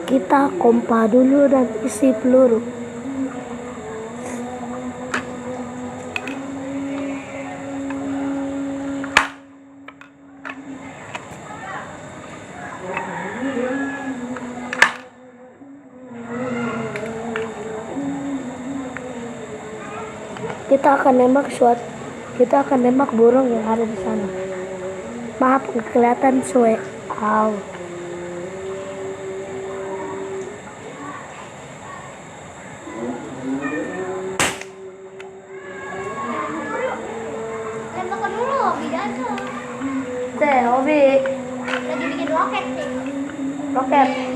Kita kompa dulu dan isi peluru. Kita akan nembak burung yang ada di sana. Maaf, kelihatan suwe. Aw. Tembakan dulu, Hobi aja. Hobi. Lagi bikin roket nih. Roket.